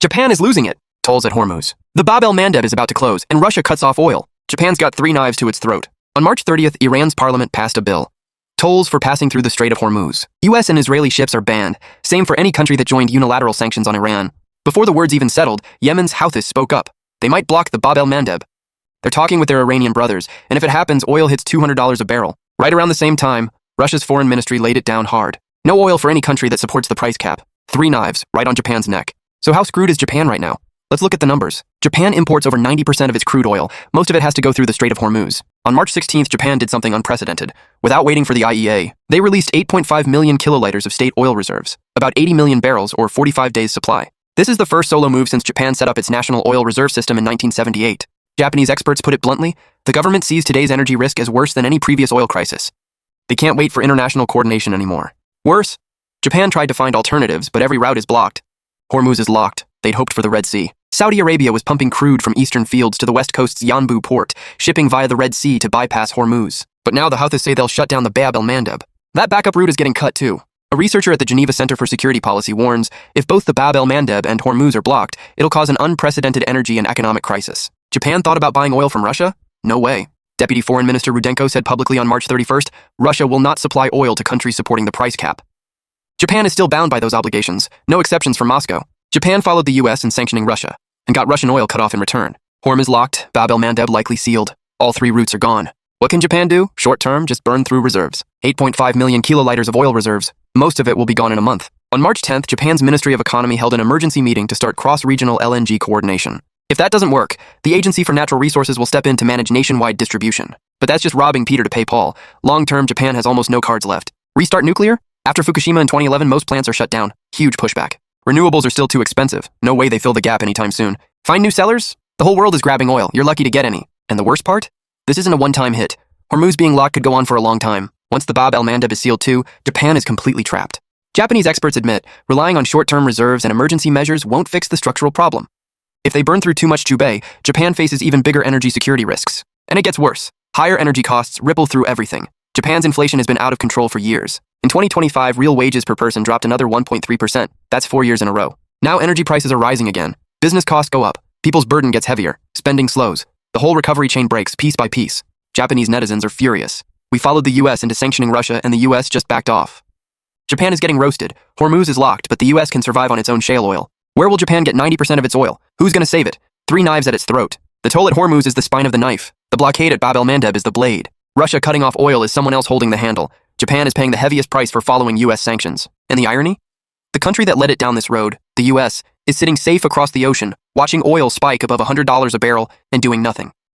Japan is losing it. Tolls at Hormuz. The Bab el-Mandeb is about to close, and Russia cuts off oil. Japan's got 3 knives to its throat. On March 30th, Iran's parliament passed a bill. Tolls for passing through the Strait of Hormuz. US and Israeli ships are banned. Same for any country that joined unilateral sanctions on Iran. Before the words even settled, Yemen's Houthis spoke up. They might block the Bab el-Mandeb. They're talking with their Iranian brothers, and if it happens, oil hits $200 a barrel. Right around the same time, Russia's foreign ministry laid it down hard. No oil for any country that supports the price cap. 3 knives, right on Japan's neck. So how screwed is Japan right now? Let's look at the numbers. Japan imports over 90% of its crude oil. Most of it has to go through the Strait of Hormuz. On March 16th, Japan did something unprecedented. Without waiting for the IEA, they released 8.5 million kiloliters of state oil reserves, about 80 million barrels or 45 days' supply. This is the first solo move since Japan set up its national oil reserve system in 1978. Japanese experts put it bluntly, the government sees today's energy risk as worse than any previous oil crisis. They can't wait for international coordination anymore. Worse, Japan tried to find alternatives, but every route is blocked. Hormuz is locked. They'd hoped for the Red Sea. Saudi Arabia was pumping crude from eastern fields to the west coast's Yanbu port, shipping via the Red Sea to bypass Hormuz. But now the Houthis say they'll shut down the Bab el-Mandeb. That backup route is getting cut too. A researcher at the Geneva Center for Security Policy warns, if both the Bab el-Mandeb and Hormuz are blocked, it'll cause an unprecedented energy and economic crisis. Japan thought about buying oil from Russia? No way. Deputy Foreign Minister Rudenko said publicly on March 31st, Russia will not supply oil to countries supporting the price cap. Japan is still bound by those obligations, no exceptions from Moscow. Japan followed the US in sanctioning Russia, and got Russian oil cut off in return. Hormuz locked, Bab el-Mandeb likely sealed. All 3 routes are gone. What can Japan do? Short term, just burn through reserves. 8.5 million kiloliters of oil reserves. Most of it will be gone in a month. On March 10th, Japan's Ministry of Economy held an emergency meeting to start cross-regional LNG coordination. If that doesn't work, the Agency for Natural Resources will step in to manage nationwide distribution. But that's just robbing Peter to pay Paul. Long-term, Japan has almost no cards left. Restart nuclear? After Fukushima in 2011, most plants are shut down. Huge pushback. Renewables are still too expensive. No way they fill the gap anytime soon. Find new sellers? The whole world is grabbing oil. You're lucky to get any. And the worst part? This isn't a one-time hit. Hormuz being locked could go on for a long time. Once the Bab el-Mandeb is sealed too, Japan is completely trapped. Japanese experts admit, relying on short-term reserves and emergency measures won't fix the structural problem. If they burn through too much Jubei, Japan faces even bigger energy security risks. And it gets worse. Higher energy costs ripple through everything. Japan's inflation has been out of control for years. In 2025, real wages per person dropped another 1.3%. That's 4 years in a row. Now energy prices are rising again. Business costs go up. People's burden gets heavier. Spending slows. The whole recovery chain breaks piece by piece. Japanese netizens are furious. We followed the US into sanctioning Russia, and the US just backed off. Japan is getting roasted. Hormuz is locked, but the US can survive on its own shale oil. Where will Japan get 90% of its oil? Who's going to save it? 3 knives at its throat. The toll at Hormuz is the spine of the knife. The blockade at Bab el-Mandeb is the blade. Russia cutting off oil is someone else holding the handle. Japan is paying the heaviest price for following US sanctions. And the irony? The country that led it down this road, the US, is sitting safe across the ocean, watching oil spike above $100 a barrel and doing nothing.